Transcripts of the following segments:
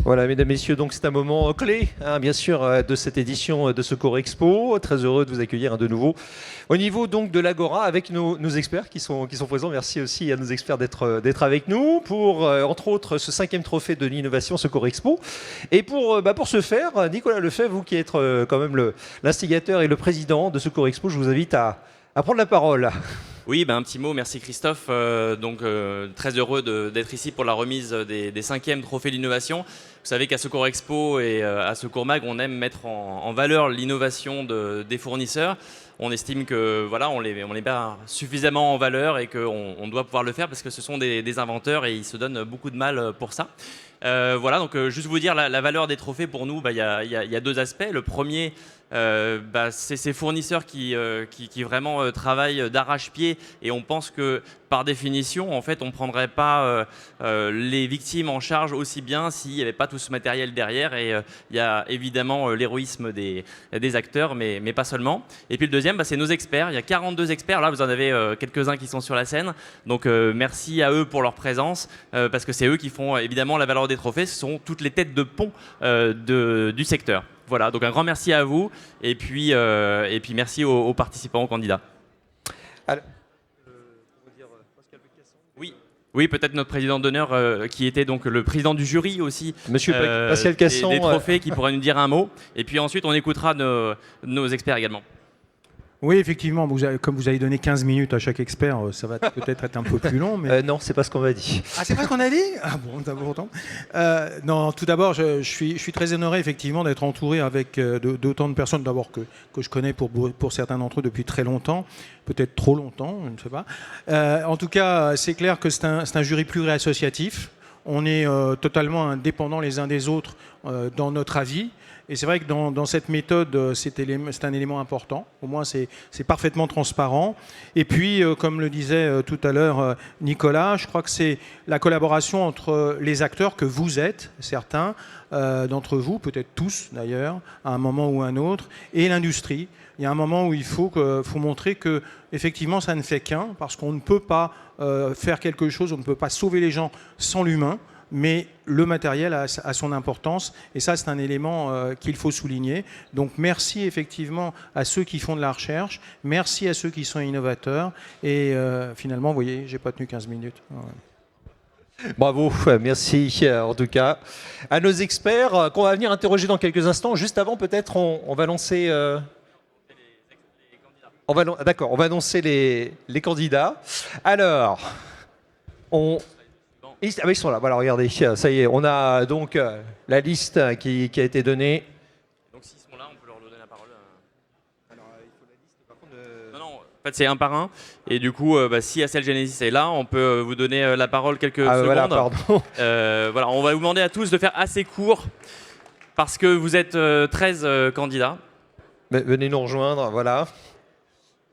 Voilà, mesdames, messieurs, donc c'est un moment clé, hein, bien sûr, de cette édition de Secours Expo. Très heureux de vous accueillir de nouveau au niveau donc de l'Agora avec nos experts qui sont présents. Merci aussi à nos experts d'être avec nous pour, entre autres, ce 5e trophée de l'innovation Secours Expo. Et pour ce faire, Nicolas Lefebvre, vous qui êtes quand même l'instigateur et le président de Secours Expo, je vous invite à prendre la parole. Oui, un petit mot, merci Christophe. Très heureux d'être ici pour la remise des 5e trophées de l'innovation. Vous savez qu'à Secours Expo et à Secours Mag, on aime mettre en valeur l'innovation des fournisseurs. On estime que voilà, on les met suffisamment en valeur et qu'on doit pouvoir le faire parce que ce sont des inventeurs et ils se donnent beaucoup de mal pour ça. Juste vous dire la valeur des trophées pour nous, y a deux aspects. Le premier, c'est ces fournisseurs qui vraiment travaillent d'arrache-pied et on pense que par définition, en fait, on ne prendrait pas les victimes en charge aussi bien s'il n'y avait pas tout ce matériel derrière. Et il y a évidemment l'héroïsme des acteurs, mais pas seulement. Et puis le deuxième, c'est nos experts. Il y a 42 experts. Là, vous en avez quelques-uns qui sont sur la scène. Donc merci à eux pour leur présence, parce que c'est eux qui font évidemment la valeur des trophées. Ce sont toutes les têtes de pont du secteur. Voilà, donc un grand merci à vous et puis merci aux participants, aux candidats. Alors, oui, peut-être notre président d'honneur qui était donc le président du jury aussi. Monsieur Pascal Casson. Des trophées qui pourrait nous dire un mot. Et puis ensuite, on écoutera nos experts également. Oui, effectivement, comme vous avez donné 15 minutes à chaque expert, ça va peut-être être un peu plus long. Mais... non, c'est pas ce qu'on m'a dit. Ah, c'est pas ce qu'on a dit? Ah bon, d'abord autant. Non, tout d'abord, je suis très honoré effectivement d'être entouré avec d'autant de personnes d'abord que je connais pour certains d'entre eux depuis très longtemps, peut-être trop longtemps, je ne sais pas. En tout cas, c'est clair que c'est un jury pluriassociatif. On est totalement indépendants les uns des autres dans notre avis. Et c'est vrai que dans cette méthode, c'est un élément important. Au moins, c'est parfaitement transparent. Et puis, comme le disait tout à l'heure Nicolas, je crois que c'est la collaboration entre les acteurs que vous êtes, certains d'entre vous, peut-être tous d'ailleurs, à un moment ou un autre, et l'industrie. Il y a un moment où il faut montrer que effectivement, ça ne fait qu'un, parce qu'on ne peut pas faire quelque chose, on ne peut pas sauver les gens sans l'humain. Mais le matériel a son importance et ça c'est un élément qu'il faut souligner. Donc merci effectivement à ceux qui font de la recherche, merci à ceux qui sont innovateurs et finalement vous voyez, j'ai pas tenu 15 minutes. Ouais. Bravo, merci en tout cas à nos experts qu'on va venir interroger dans quelques instants. Juste avant peut-être on va lancer... D'accord, on va annoncer les candidats. Alors, ils sont là, voilà, regardez, ça y est, on a donc la liste qui a été donnée. Donc s'ils sont là, on peut leur donner la parole. Alors, il faut la liste, par contre... Non, en fait c'est un par un, et du coup, si Acel Genesis est là, on peut vous donner la parole quelques secondes. Voilà, pardon. On va vous demander à tous de faire assez court, parce que vous êtes 13 candidats. Venez nous rejoindre, voilà.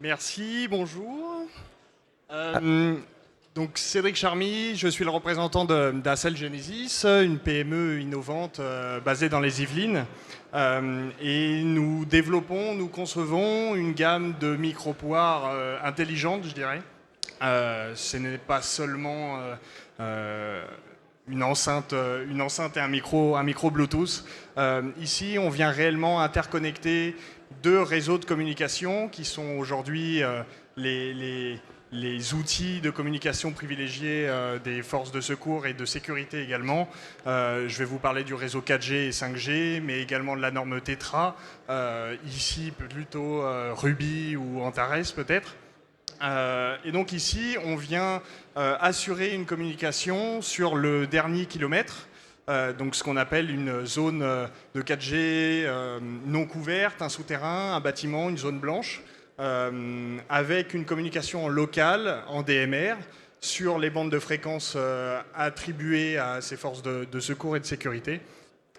Merci, bonjour. Donc Cédric Charmy, je suis le représentant d'Acel Genesis, une PME innovante basée dans les Yvelines. Et nous développons, nous concevons une gamme de micro-poires intelligentes, je dirais. Ce n'est pas seulement une enceinte et un micro Bluetooth. Ici, on vient réellement interconnecter deux réseaux de communication qui sont aujourd'hui les outils de communication privilégiés des forces de secours et de sécurité également. Je vais vous parler du réseau 4G et 5G, mais également de la norme Tetra, ici plutôt Ruby ou Antares peut-être. Et donc ici, on vient assurer une communication sur le dernier kilomètre, donc ce qu'on appelle une zone de 4G non couverte, un souterrain, un bâtiment, une zone blanche. Avec une communication locale en DMR sur les bandes de fréquences attribuées à ces forces de secours et de sécurité,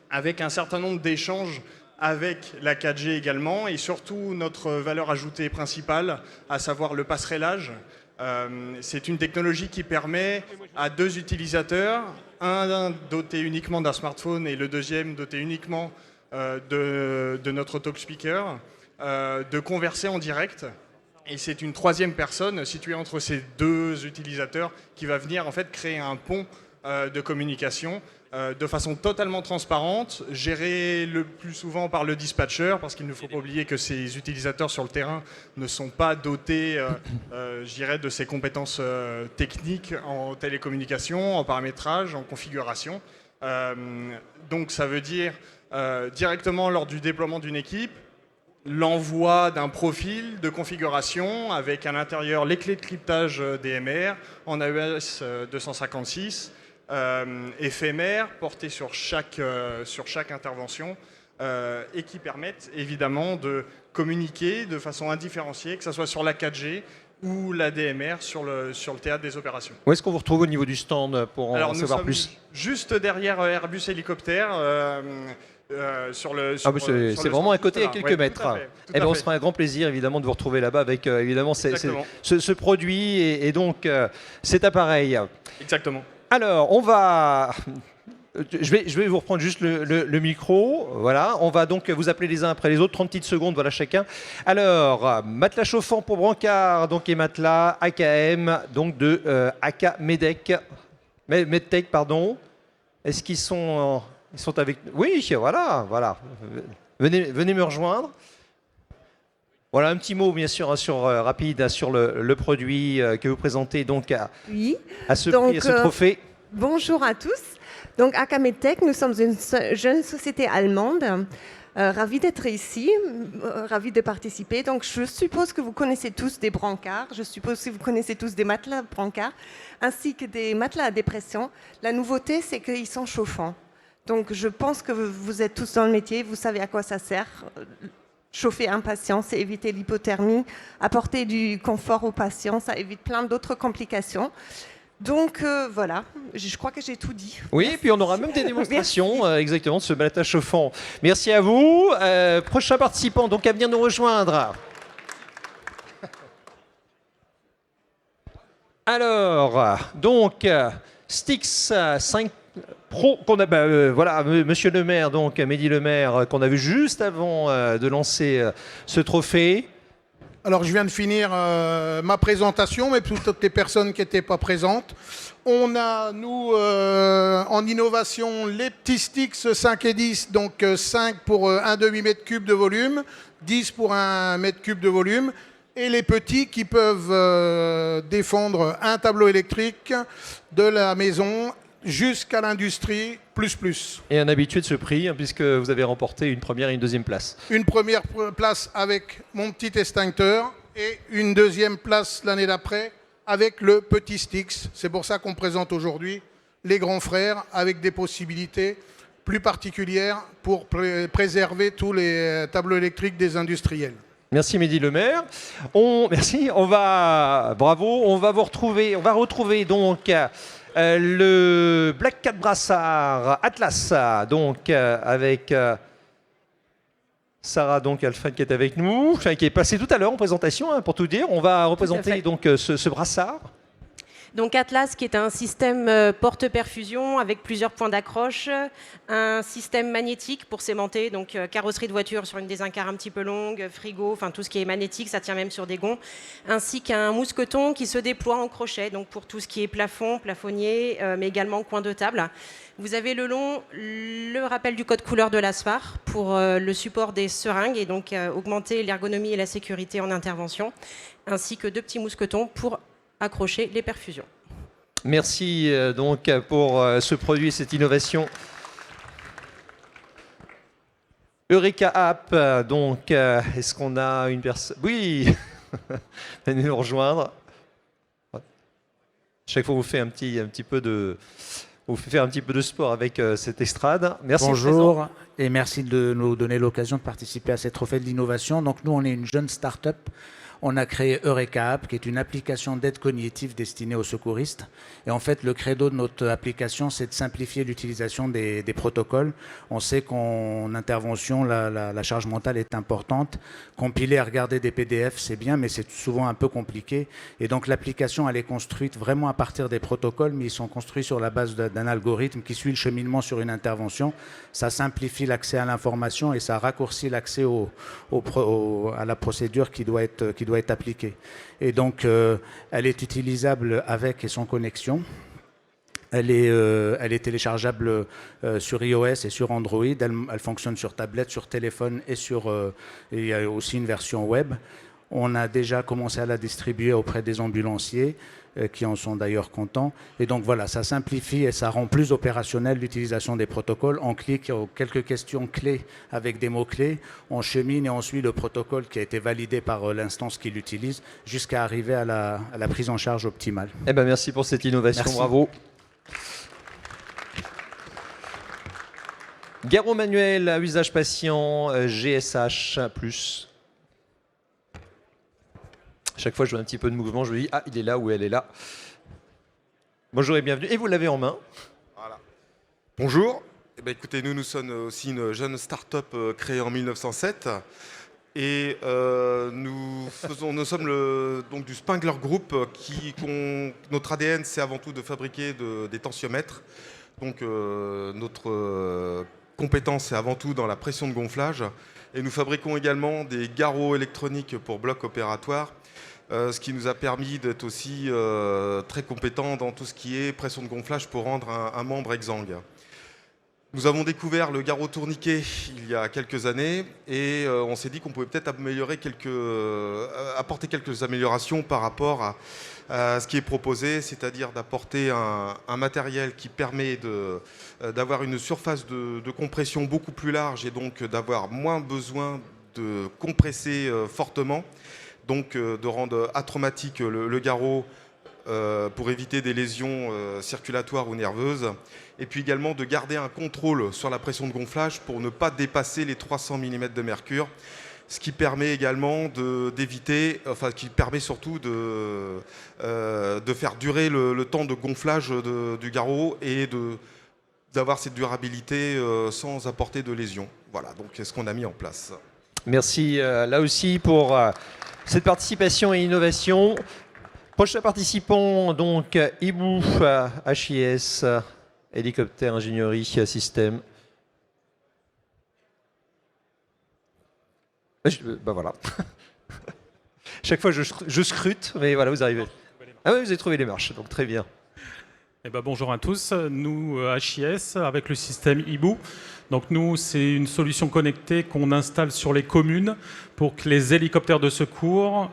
avec un certain nombre d'échanges avec la 4G également, et surtout notre valeur ajoutée principale, à savoir le passerellage. C'est une technologie qui permet à deux utilisateurs, un doté uniquement d'un smartphone et le deuxième doté uniquement de notre talk speaker, de converser en direct. Et c'est une troisième personne située entre ces deux utilisateurs qui va venir en fait créer un pont de communication de façon totalement transparente, gérée le plus souvent par le dispatcher, parce qu'il ne faut pas oublier que ces utilisateurs sur le terrain ne sont pas dotés, je dirais, de ces compétences techniques en télécommunication, en paramétrage, en configuration. Donc ça veut dire directement lors du déploiement d'une équipe, l'envoi d'un profil de configuration avec à l'intérieur les clés de cryptage DMR en AES 256, éphémères portés sur chaque intervention et qui permettent évidemment de communiquer de façon indifférenciée, que ce soit sur la 4G ou la DMR sur le théâtre des opérations. Où est-ce qu'on vous retrouve au niveau du stand pour en savoir plus? Juste derrière Airbus Hélicoptère. C'est vraiment à côté, à quelques mètres. On se fera un grand plaisir évidemment de vous retrouver là-bas avec évidemment ce produit et donc cet appareil. Exactement. Alors, je vais vous reprendre juste le micro. Voilà, on va donc vous appeler les uns après les autres, 30 petites secondes, voilà chacun. Alors, matelas chauffant pour brancard, donc et matelas AKM, donc de AK Medtech, pardon. Est-ce qu'ils sont avec nous? Oui, voilà. Venez me rejoindre. Voilà un petit mot bien sûr rapide sur le produit que vous présentez donc à ce prix, à ce trophée. Bonjour à tous. Donc AK Medtech, nous sommes une jeune société allemande. Ravi d'être ici, ravi de participer. Donc je suppose que vous connaissez tous des brancards, je suppose que vous connaissez tous des matelas brancards, ainsi que des matelas à dépression. La nouveauté, c'est qu'ils sont chauffants. Donc je pense que vous êtes tous dans le métier, vous savez à quoi ça sert. Chauffer un patient, c'est éviter l'hypothermie, apporter du confort aux patients, ça évite plein d'autres complications. Donc voilà, je crois que j'ai tout dit. Oui, et puis on aura même des démonstrations exactement de ce matelas chauffant. Merci à vous. Prochain participant donc à venir nous rejoindre. Alors, donc, Stix 5 Pro, qu'on a, voilà, Monsieur le maire, donc Mehdi le maire, qu'on a vu juste avant de lancer ce trophée. Alors, je viens de finir ma présentation, mais pour toutes les personnes qui n'étaient pas présentes. On a, nous, en innovation, les petits Stix 5 et 10, donc 5 pour un demi-mètre-cube de volume, 10 pour un mètre-cube de volume, et les petits qui peuvent défendre un tableau électrique de la maison jusqu'à l'industrie, plus. Et un habitué de ce prix, hein, puisque vous avez remporté une première et une deuxième place. Une première place avec mon petit extincteur et une deuxième place l'année d'après avec le petit Stix. C'est pour ça qu'on présente aujourd'hui les grands frères avec des possibilités plus particulières pour préserver tous les tableaux électriques des industriels. Merci Mehdi le maire. Merci, bravo, on va retrouver donc le Black Cat Brassard Atlas, donc avec Sarah donc Alpha qui est avec nous, qui est passée tout à l'heure en présentation, hein, pour tout dire. On va représenter donc ce brassard. Donc Atlas, qui est un système porte-perfusion avec plusieurs points d'accroche, un système magnétique pour s'aimanter, donc carrosserie de voiture sur une désincarre un petit peu longue, frigo, enfin tout ce qui est magnétique, ça tient même sur des gonds, ainsi qu'un mousqueton qui se déploie en crochet, donc pour tout ce qui est plafond, plafonnier, mais également coin de table. Vous avez le rappel du code couleur de l'ASFAR pour le support des seringues et donc augmenter l'ergonomie et la sécurité en intervention, ainsi que 2 petits mousquetons pour accrocher les perfusions. Merci donc pour ce produit et cette innovation. Eureka App, donc est-ce qu'on a une personne? Oui, venez nous rejoindre. Chaque fois, vous faites un petit peu de... Vous faites faire un petit peu de sport avec cette estrade. Merci. Bonjour et merci de nous donner l'occasion de participer à ces trophées de l'innovation. Donc nous, on est une jeune start-up. On a créé Eureka App, qui est une application d'aide cognitive destinée aux secouristes. Et en fait, le credo de notre application, c'est de simplifier l'utilisation des protocoles. On sait qu'en intervention, la charge mentale est importante. Compiler et regarder des PDF, c'est bien, mais c'est souvent un peu compliqué. Et donc, l'application, elle est construite vraiment à partir des protocoles, mais ils sont construits sur la base d'un algorithme qui suit le cheminement sur une intervention. Ça simplifie l'accès à l'information et ça raccourcit l'accès à la procédure qui doit être appliquée. Et donc, elle est utilisable avec et sans connexion. Elle est téléchargeable sur iOS et sur Android. Elle fonctionne sur tablette, sur téléphone et il y a aussi une version web. On a déjà commencé à la distribuer auprès des ambulanciers qui en sont d'ailleurs contents. Et donc voilà, ça simplifie et ça rend plus opérationnel l'utilisation des protocoles. On clique quelques questions clés avec des mots-clés, on chemine et on suit le protocole qui a été validé par l'instance qui l'utilise jusqu'à arriver à la prise en charge optimale. Eh ben, merci pour cette innovation, Merci. bravo. Garrot manuel à usage patient, GSH+. Chaque fois, je vois un petit peu de mouvement, je me dis, ah, il est là ou elle est là. Bonjour et bienvenue. Et vous l'avez en main. Voilà. Bonjour. Eh ben, écoutez, nous sommes aussi une jeune start-up créée en 1907. Et nous sommes donc du Spengler Group. Notre ADN, c'est avant tout de fabriquer des tensiomètres. Donc notre compétence, c'est avant tout dans la pression de gonflage. Et nous fabriquons également des garrots électroniques pour blocs opératoires. Ce qui nous a permis d'être aussi très compétents dans tout ce qui est pression de gonflage pour rendre un membre exsangue. Nous avons découvert le garrot tourniquet il y a quelques années et on s'est dit qu'on pouvait peut-être apporter quelques améliorations par rapport à ce qui est proposé, c'est-à-dire d'apporter un matériel qui permet d'avoir une surface de compression beaucoup plus large et donc d'avoir moins besoin de compresser fortement. Donc de rendre atraumatique le garrot pour éviter des lésions circulatoires ou nerveuses. Et puis également de garder un contrôle sur la pression de gonflage pour ne pas dépasser les 300 mm de mercure. Ce qui permet également qui permet surtout de faire durer le temps de gonflage du garrot et d'avoir cette durabilité sans apporter de lésions. Voilà, donc c'est ce qu'on a mis en place. Merci là aussi pour cette participation et innovation. Prochain participant, donc Ibou, HIS, hélicoptère ingénierie système. Ben voilà. Chaque fois je scrute, mais voilà, vous arrivez. Ah oui, vous avez trouvé les marches, donc très bien. Eh ben, bonjour à tous, nous HIS avec le système Ibou. Donc nous, c'est une solution connectée qu'on installe sur les communes pour que les hélicoptères de secours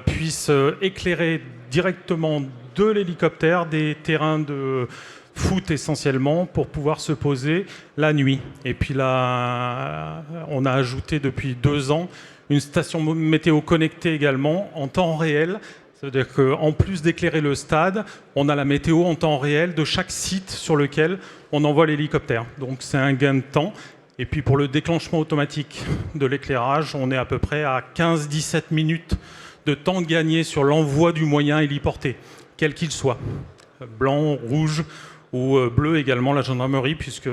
puissent éclairer directement de l'hélicoptère des terrains de foot essentiellement pour pouvoir se poser la nuit. Et puis là, on a ajouté depuis 2 ans une station météo connectée également en temps réel. C'est-à-dire qu'en plus d'éclairer le stade, on a la météo en temps réel de chaque site sur lequel on envoie l'hélicoptère. Donc c'est un gain de temps. Et puis pour le déclenchement automatique de l'éclairage, on est à peu près à 15-17 minutes de temps gagné sur l'envoi du moyen héliporté, quel qu'il soit. Blanc, rouge ou bleu également, la gendarmerie, puisque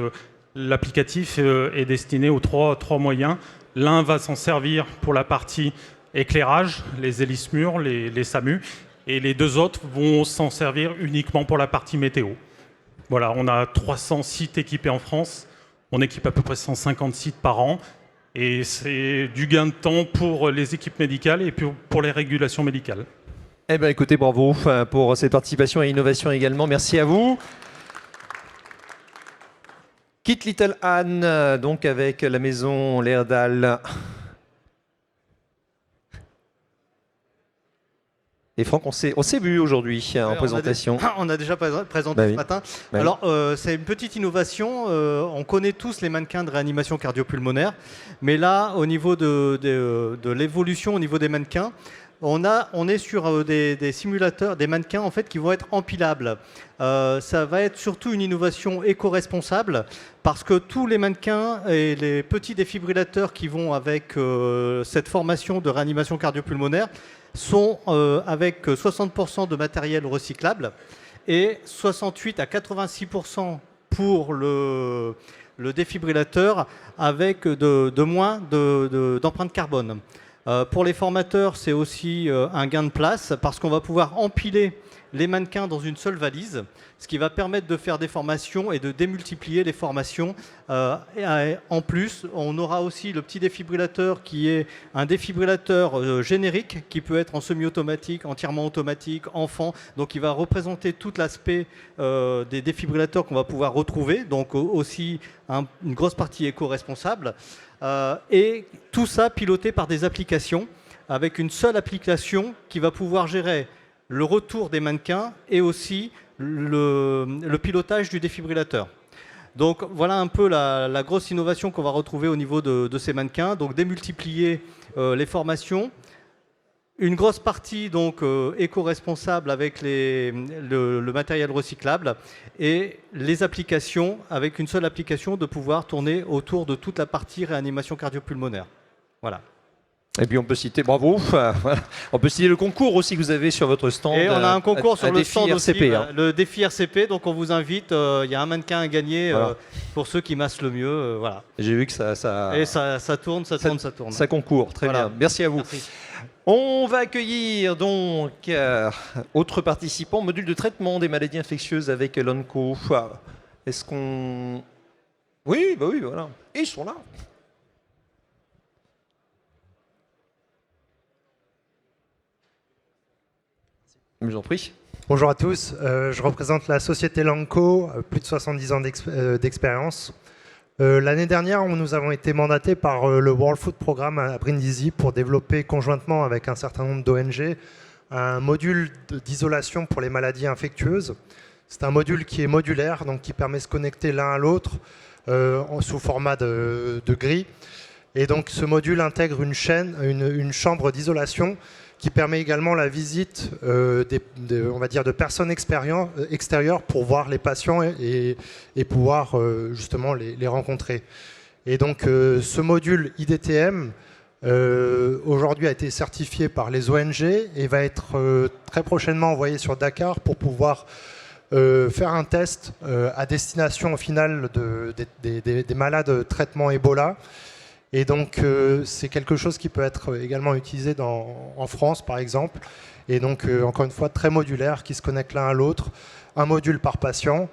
l'applicatif est destiné aux trois moyens. L'un va s'en servir pour la partie éclairage, les hélices-murs, les SAMU, et les 2 autres vont s'en servir uniquement pour la partie météo. Voilà, on a 300 sites équipés en France, on équipe à peu près 150 sites par an, et c'est du gain de temps pour les équipes médicales et pour les régulations médicales. Eh bien écoutez, bravo pour cette participation et innovation également, merci à vous. Kit Little Anne, donc avec la maison Lerdal. Et Franck, on s'est vu aujourd'hui en présentation. On a déjà présenté ce matin. Alors, c'est une petite innovation. On connaît tous les mannequins de réanimation cardio-pulmonaire. Mais là, au niveau de l'évolution, au niveau des mannequins, on est sur des simulateurs, des mannequins en fait, qui vont être empilables. Ça va être surtout une innovation éco-responsable parce que tous les mannequins et les petits défibrillateurs qui vont avec cette formation de réanimation cardio-pulmonaire sont avec 60% de matériel recyclable et 68 à 86% pour le défibrillateur avec de moins d'empreinte carbone. Pour les formateurs, c'est aussi un gain de place parce qu'on va pouvoir empiler les mannequins dans une seule valise, ce qui va permettre de faire des formations et de démultiplier les formations. En plus, on aura aussi le petit défibrillateur qui est un défibrillateur générique qui peut être en semi-automatique, entièrement automatique, enfant. Donc il va représenter tout l'aspect des défibrillateurs qu'on va pouvoir retrouver, donc aussi une grosse partie éco-responsable. Et tout ça piloté par des applications, avec une seule application qui va pouvoir gérer le retour des mannequins et aussi le pilotage du défibrillateur. Donc voilà un peu la grosse innovation qu'on va retrouver au niveau de ces mannequins. Donc démultiplier les formations, une grosse partie donc éco-responsable avec le matériel recyclable et les applications, avec une seule application, de pouvoir tourner autour de toute la partie réanimation cardio-pulmonaire. Voilà. Et puis on peut citer, bravo, voilà. On peut citer le concours aussi que vous avez sur votre stand. Et on a un concours sur le stand aussi, RCP, hein. Le défi RCP, donc on vous invite, il y a un mannequin à gagner voilà. Pour ceux qui massent le mieux. Voilà. J'ai vu que ça Et ça tourne. Ça concourt, très voilà. bien. Merci à vous. Merci. On va accueillir donc autre participant, module de traitement des maladies infectieuses avec l'ONCO. Est-ce qu'on... Oui, bah oui, voilà. Et ils sont là. Je vous en prie. Bonjour à tous, je représente la société Lanco, plus de 70 ans d'expérience. L'année dernière, nous avons été mandatés par le World Food Programme à Brindisi pour développer conjointement avec un certain nombre d'ONG un module d'isolation pour les maladies infectieuses. C'est un module qui est modulaire, donc qui permet de se connecter l'un à l'autre sous format de grille. Et donc ce module intègre une chambre d'isolation qui permet également la visite on va dire de personnes extérieures pour voir les patients et pouvoir justement les rencontrer. Et donc ce module IDTM aujourd'hui a été certifié par les ONG et va être très prochainement envoyé sur Dakar pour pouvoir faire un test à destination au final des malades traitement Ebola. Et donc, c'est quelque chose qui peut être également utilisé en France, par exemple. Et donc, encore une fois, très modulaire, qui se connecte l'un à l'autre. Un module par patient.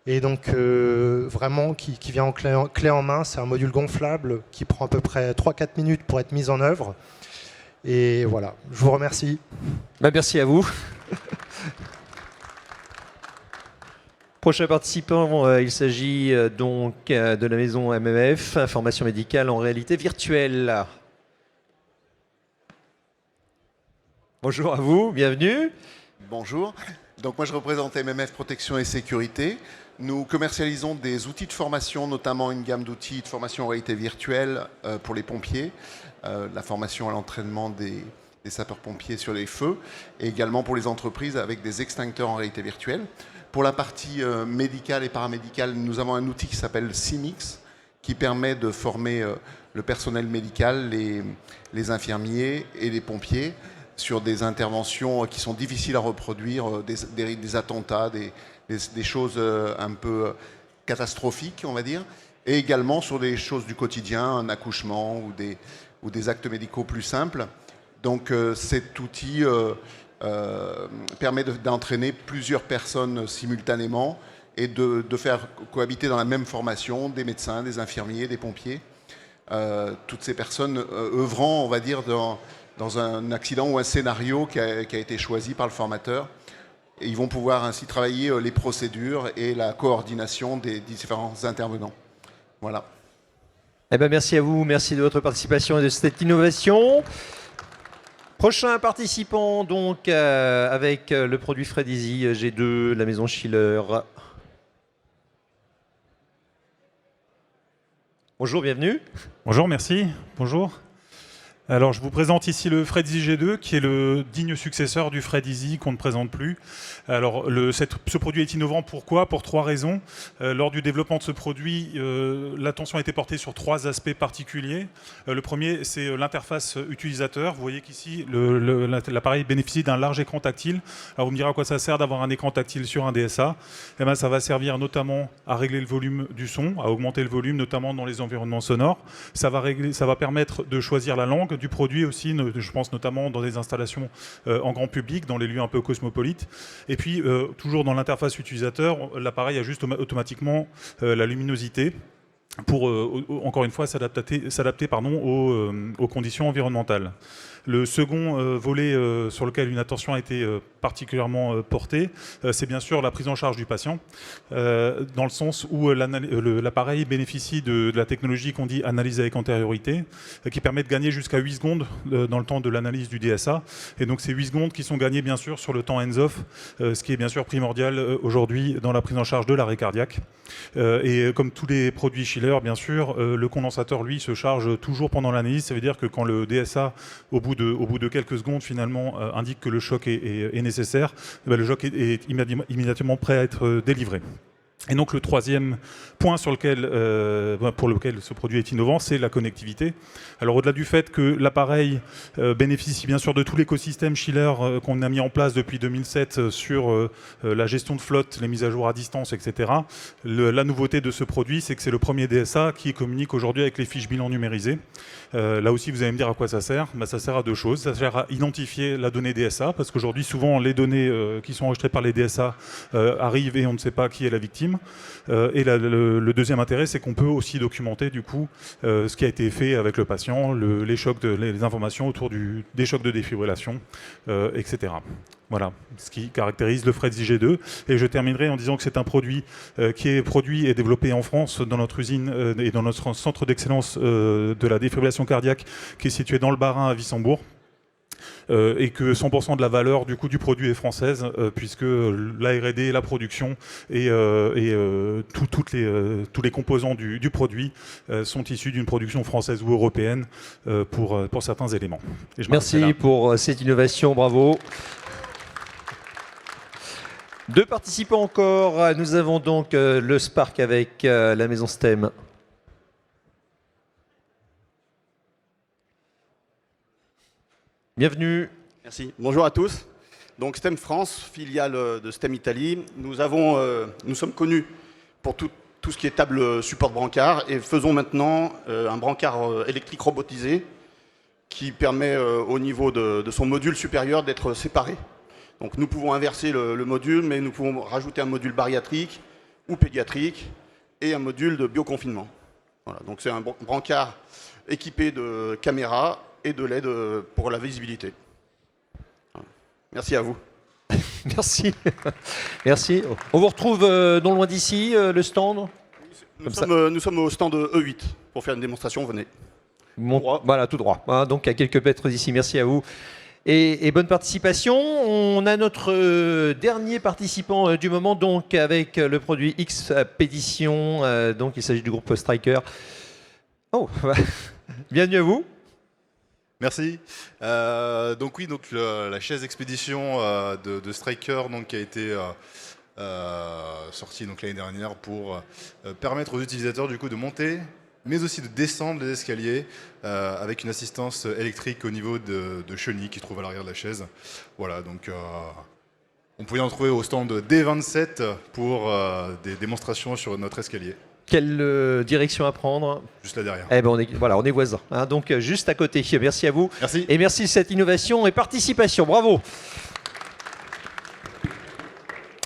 Et donc, vraiment, qui vient en clé en main. C'est un module gonflable qui prend à peu près 3-4 minutes pour être mis en œuvre. Et voilà, je vous remercie. Bah, merci à vous. Prochain participant, il s'agit donc de la maison MMF, information médicale en réalité virtuelle. Bonjour à vous, bienvenue. Bonjour, donc moi je représente MMF Protection et Sécurité. Nous commercialisons des outils de formation, notamment une gamme d'outils de formation en réalité virtuelle pour les pompiers, la formation à l'entraînement des sapeurs-pompiers sur les feux, et également pour les entreprises avec des extincteurs en réalité virtuelle. Pour la partie médicale et paramédicale, nous avons un outil qui s'appelle CIMIX, qui permet de former le personnel médical, les infirmiers et les pompiers sur des interventions qui sont difficiles à reproduire, des attentats, des choses un peu catastrophiques, on va dire, et également sur des choses du quotidien, un accouchement ou des actes médicaux plus simples. Donc cet outil permet d'entraîner plusieurs personnes simultanément et de faire cohabiter dans la même formation des médecins, des infirmiers, des pompiers. Toutes ces personnes œuvrant, on va dire, dans un accident ou un scénario qui a été choisi par le formateur. Et ils vont pouvoir ainsi travailler les procédures et la coordination des différents intervenants. Voilà. Eh ben, merci à vous, merci de votre participation et de cette innovation. Prochain participant, donc, avec le produit Fred Easy G2, la maison Schiller. Bonjour, bienvenue. Bonjour, merci. Bonjour. Alors, je vous présente ici le Fred Easy G2, qui est le digne successeur du Fred Easy qu'on ne présente plus. Alors, ce produit est innovant. Pourquoi ? Pour 3 raisons. Lors du développement de ce produit, l'attention a été portée sur 3 aspects particuliers. Le premier, c'est l'interface utilisateur. Vous voyez qu'ici, l'appareil bénéficie d'un large écran tactile. Alors, vous me direz à quoi ça sert d'avoir un écran tactile sur un DSA. Eh bien, ça va servir notamment à régler le volume du son, à augmenter le volume, notamment dans les environnements sonores. Ça va permettre de choisir la langue, du produit aussi, je pense notamment dans des installations en grand public, dans les lieux un peu cosmopolites. Et puis, toujours dans l'interface utilisateur, l'appareil ajuste automatiquement la luminosité pour, encore une fois, s'adapter aux conditions environnementales. Le second volet sur lequel une attention a été particulièrement portée, c'est bien sûr la prise en charge du patient, dans le sens où l'appareil bénéficie de la technologie qu'on dit analyse avec antériorité, qui permet de gagner jusqu'à 8 secondes dans le temps de l'analyse du DSA. Et donc ces 8 secondes qui sont gagnées bien sûr sur le temps hands-off, ce qui est bien sûr primordial aujourd'hui dans la prise en charge de l'arrêt cardiaque. Et comme tous les produits Schiller, bien sûr, le condensateur, lui, se charge toujours pendant l'analyse. Ça veut dire que quand le DSA, au bout de quelques secondes, finalement, indique que le choc est nécessaire, le choc est immédiatement prêt à être délivré. Et donc le troisième point pour lequel ce produit est innovant, c'est la connectivité. Alors au-delà du fait que l'appareil bénéficie bien sûr de tout l'écosystème Schiller qu'on a mis en place depuis 2007 sur la gestion de flotte, les mises à jour à distance, etc. La nouveauté de ce produit, c'est que c'est le premier DSA qui communique aujourd'hui avec les fiches bilan numérisées. Là aussi, vous allez me dire à quoi ça sert. Ça sert à deux choses. Ça sert à identifier la donnée DSA, parce qu'aujourd'hui, souvent, les données qui sont enregistrées par les DSA arrivent et on ne sait pas qui est la victime. Et le deuxième intérêt, c'est qu'on peut aussi documenter du coup ce qui a été fait avec le patient, les informations autour des chocs de défibrillation, etc. Voilà ce qui caractérise le Fred Ig2. Et je terminerai en disant que c'est un produit qui est produit et développé en France dans notre usine et dans notre centre d'excellence de la défibrillation cardiaque qui est situé dans le Bas-Rhin à Wissembourg. Et que 100% de la valeur du produit est française, puisque la R&D, la production et tous les composants du produit sont issus d'une production française ou européenne pour certains éléments. Merci pour cette innovation, bravo. Deux participants encore. Nous avons donc le Spark avec la maison STEM. Bienvenue. Merci. Bonjour à tous. Donc STEM France, filiale de STEM Italie. Nous sommes connus pour tout ce qui est table support brancard et faisons maintenant un brancard électrique robotisé qui permet au niveau de son module supérieur d'être séparé. Donc nous pouvons inverser le module, mais nous pouvons rajouter un module bariatrique ou pédiatrique et un module de bioconfinement. Voilà. Donc c'est un brancard équipé de caméras et de LED pour la visibilité. Merci à vous. Merci. Merci. On vous retrouve non loin d'ici, le stand. Nous sommes au stand E8 pour faire une démonstration, venez. Voilà, tout droit. Hein, donc à quelques mètres d'ici. Merci à vous. Et bonne participation. On a notre dernier participant du moment, donc avec le produit X-Pédition. Donc il s'agit du groupe Stryker. Oh, bienvenue à vous. Merci. Donc la chaise expédition de Stryker qui a été sortie l'année dernière pour permettre aux utilisateurs de monter, mais aussi de descendre les escaliers avec une assistance électrique au niveau de chenilles qui se trouve à l'arrière de la chaise. Voilà, donc on pouvait en trouver au stand D27 pour des démonstrations sur notre escalier. Quelle direction à prendre? Juste là derrière. Eh ben on est voisins. Hein, donc juste à côté. Merci à vous. Merci. Et merci de cette innovation et participation. Bravo.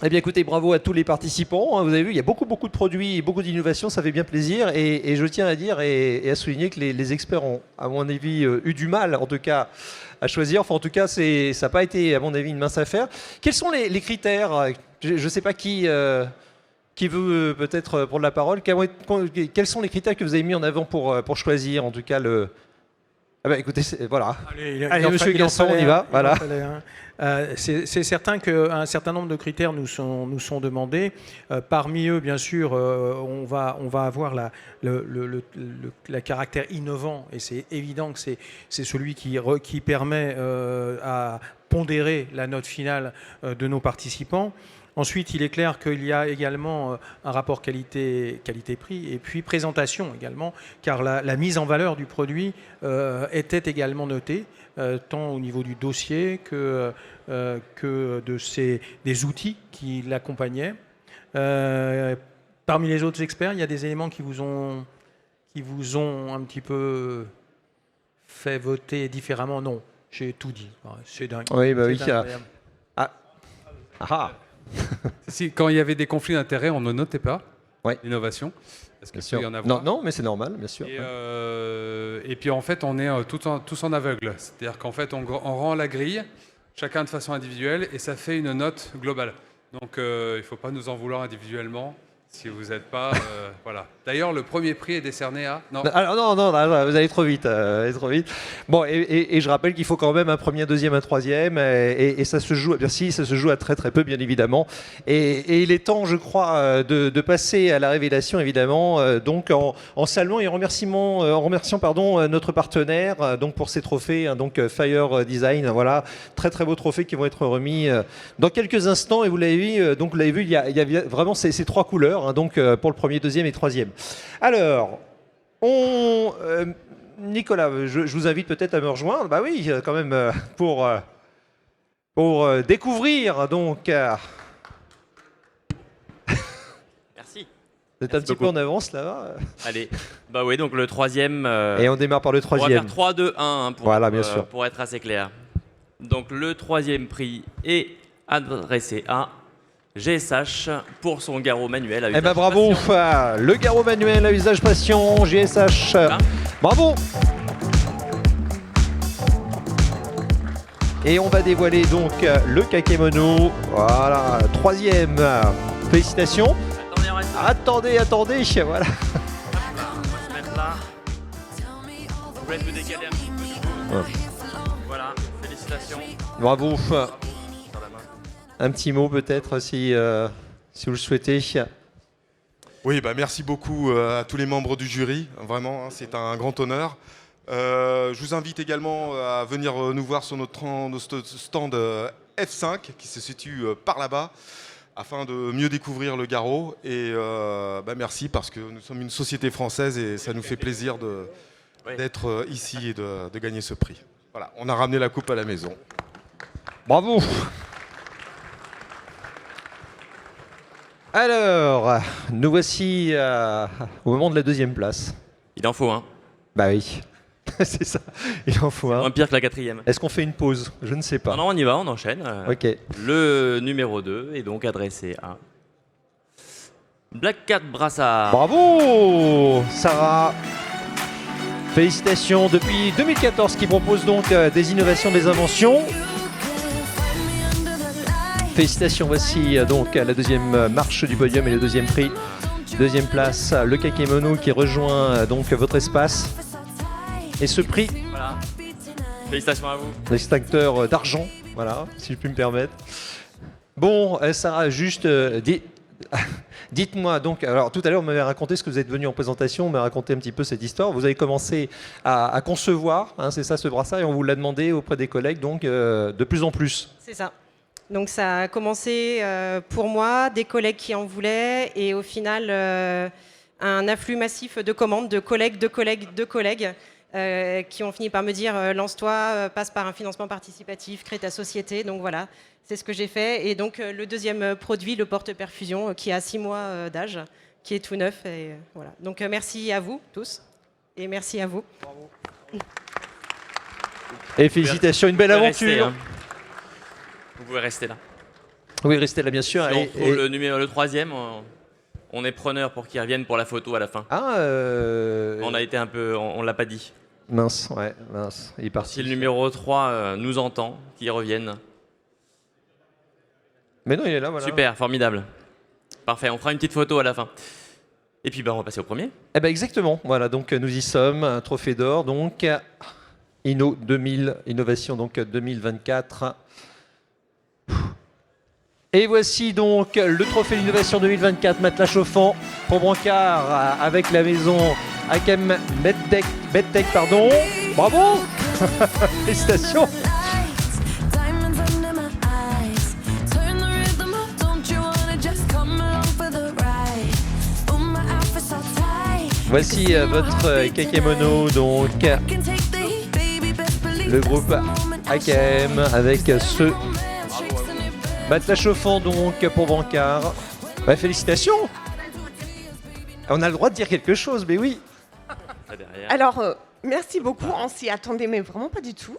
Eh bien écoutez, bravo à tous les participants. Vous avez vu, il y a beaucoup de produits et beaucoup d'innovations. Ça fait bien plaisir. Et je tiens à dire et à souligner que les experts ont, à mon avis, eu du mal, en tout cas, à choisir. Enfin, en tout cas, ça n'a pas été, à mon avis, une mince affaire. Quels sont les critères? Je ne sais pas qui veut peut-être prendre la parole. Quels sont les critères que vous avez mis en avant pour choisir, en tout cas, le... Ah bah écoutez, voilà. Allez, monsieur Gasson, on y va. Voilà. C'est certain qu'un certain nombre de critères nous sont demandés. Parmi eux, bien sûr, on va avoir la caractère innovant, et c'est évident que c'est celui qui permet à pondérer la note finale de nos participants. Ensuite, il est clair qu'il y a également un rapport qualité-prix et puis présentation également, car la mise en valeur du produit était également notée, tant au niveau du dossier que des outils qui l'accompagnaient. Parmi les autres experts, il y a des éléments qui vous ont un petit peu fait voter différemment. Non, j'ai tout dit. C'est dingue. Oui, bah oui. C'est incroyable. Si, quand il y avait des conflits d'intérêts, on ne notait pas l'innovation. Parce Bien qu'il sûr. peut y en avoir. Non, mais c'est normal, bien sûr. Et puis en fait, on est tous en aveugle. C'est-à-dire qu'en fait, on rend la grille, chacun de façon individuelle, et ça fait une note globale. Donc il ne faut pas nous en vouloir individuellement si vous n'êtes pas... voilà. D'ailleurs, le premier prix est décerné à... Non, Alors, non, vous allez trop vite. Bon, et je rappelle qu'il faut quand même un premier, un deuxième, un troisième, et ça se joue. Merci, ça se joue à très très peu, bien évidemment. Et il est temps, je crois, de passer à la révélation, évidemment. Donc en saluant et en remerciant notre partenaire donc pour ces trophées, hein, donc Fire Design. Voilà, très très beaux trophées qui vont être remis dans quelques instants. Et vous l'avez vu, il y a vraiment ces trois couleurs, hein, donc pour le premier, deuxième et troisième. Alors, Nicolas, je vous invite peut-être à me rejoindre. Bah oui, quand même, pour découvrir, donc... Merci. Vous êtes un petit peu en avance, là. Allez, bah oui, donc le troisième... Et on démarre par le troisième. On va faire 3, 2, 1 voilà, bien sûr. Pour être assez clair. Donc le troisième prix est adressé à... GSH pour son garrot manuel à usage ben bravo, le garrot manuel à usage passion, GSH. Voilà. Bravo. Et on va dévoiler donc le kakémono. Voilà, troisième. Félicitations. Attendez, voilà. On va se mettre là. Je vous laisse vous décaler un petit peu. Voilà, félicitations. Bravo. Un petit mot peut-être si vous le souhaitez. Oui, merci beaucoup à tous les membres du jury. Vraiment, hein, c'est un grand honneur. Je vous invite également à venir nous voir sur notre stand F5 qui se situe par là-bas afin de mieux découvrir le garrot. Et merci parce que nous sommes une société française et ça nous fait plaisir d'être ici et de gagner ce prix. Voilà, on a ramené la coupe à la maison. Bravo. Alors, nous voici au moment de la deuxième place. Il en faut un. Bah oui, c'est ça, il en faut un. Moins pire que la quatrième. Est-ce qu'on fait une pause? Je ne sais pas. Non, on y va, on enchaîne. Ok. Le numéro 2 est donc adressé à Black Cat Brassard. Bravo Sarah. Félicitations, depuis 2014 qui propose donc des innovations, des inventions. Félicitations, voici donc la deuxième marche du podium et le deuxième prix. Deuxième place, le kakémono qui rejoint donc votre espace. Et ce prix, voilà. Félicitations à vous. L'extincteur d'argent, voilà, si je puis me permettre. Bon, Sarah, juste dites-moi donc, alors tout à l'heure, vous m'avez raconté ce que vous êtes venu en présentation, vous m'avez raconté un petit peu cette histoire. Vous avez commencé à concevoir, hein, c'est ça, ce brassard, et on vous l'a demandé auprès des collègues, donc de plus en plus. C'est ça. Donc ça a commencé pour moi, des collègues qui en voulaient, et au final, un afflux massif de commandes de collègues qui ont fini par me dire lance-toi, passe par un financement participatif, crée ta société. Donc voilà, c'est ce que j'ai fait. Et donc le deuxième produit, le porte-perfusion, qui a 6 mois d'âge, qui est tout neuf. Et voilà. Donc merci à vous tous, et merci à vous. Bravo. Et félicitations, une belle aventure. Rester, hein. Vous pouvez rester là. Oui, restez là, bien sûr. Si on trouve le troisième, on est preneur pour qu'il revienne pour la photo à la fin. On a été un peu... On l'a pas dit. Mince, il est parti. Si le numéro 3 nous entend, qu'il revienne. Mais non, il est là, voilà. Super, formidable. Parfait, on fera une petite photo à la fin. Et puis on va passer au premier. Eh ben exactement, voilà, donc nous y sommes, un trophée d'or, donc Inno 2000, Innovation donc 2024. Et voici donc le trophée d'innovation 2024, matelas chauffant pour Brancard avec la maison Hakem Medtech, pardon. Bravo. Félicitations. Voici votre kakémono, donc le groupe Hakem avec ce matelas chauffant donc pour Brancard. Bah, félicitations. On a le droit de dire quelque chose, mais oui. Alors, merci beaucoup. On s'y attendait, mais vraiment pas du tout.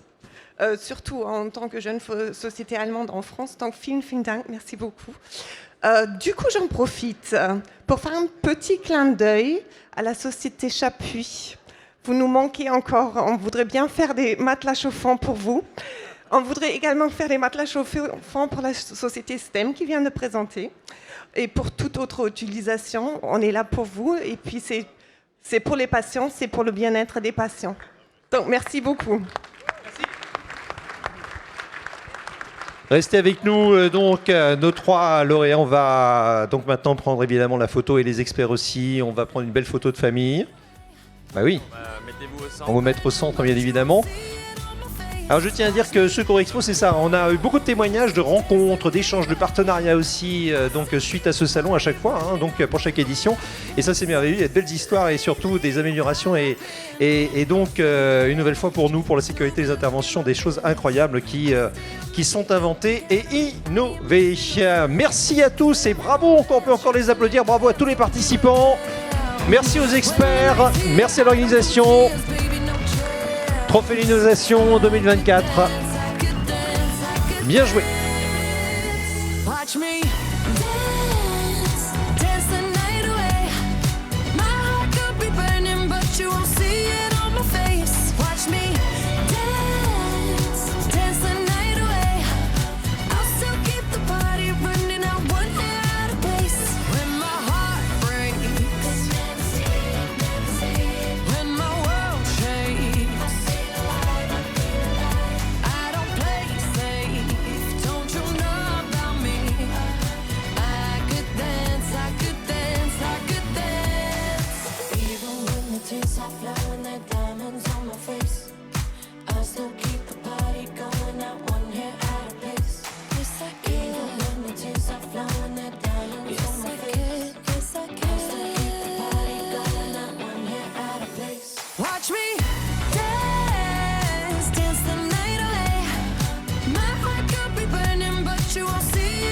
Surtout en tant que jeune société allemande en France. Donc, vielen Dank, merci beaucoup. Du coup, j'en profite pour faire un petit clin d'œil à la société Chapuis. Vous nous manquez encore. On voudrait bien faire des matelas chauffants pour vous. On voudrait également faire des matelas chauffants pour la société STEM qui vient de présenter. Et pour toute autre utilisation, on est là pour vous. Et puis, c'est pour les patients, c'est pour le bien-être des patients. Donc, merci beaucoup. Restez avec nous, donc nos 3 lauréats. On va donc maintenant prendre évidemment la photo et les experts aussi. On va prendre une belle photo de famille. Bah oui. Mettez-vous au centre. On va mettre au centre bien évidemment. Alors je tiens à dire que ce Corexpo, c'est ça, on a eu beaucoup de témoignages, de rencontres, d'échanges, de partenariats aussi, donc suite à ce salon à chaque fois, hein, donc pour chaque édition. Et ça c'est merveilleux, il y a de belles histoires et surtout des améliorations et donc une nouvelle fois pour nous, pour la sécurité des interventions, des choses incroyables qui sont inventées et innovées. Merci à tous et bravo, on peut encore les applaudir, bravo à tous les participants, merci aux experts, merci à l'organisation. Trophée l'innovation 2024. Bien joué. Watch me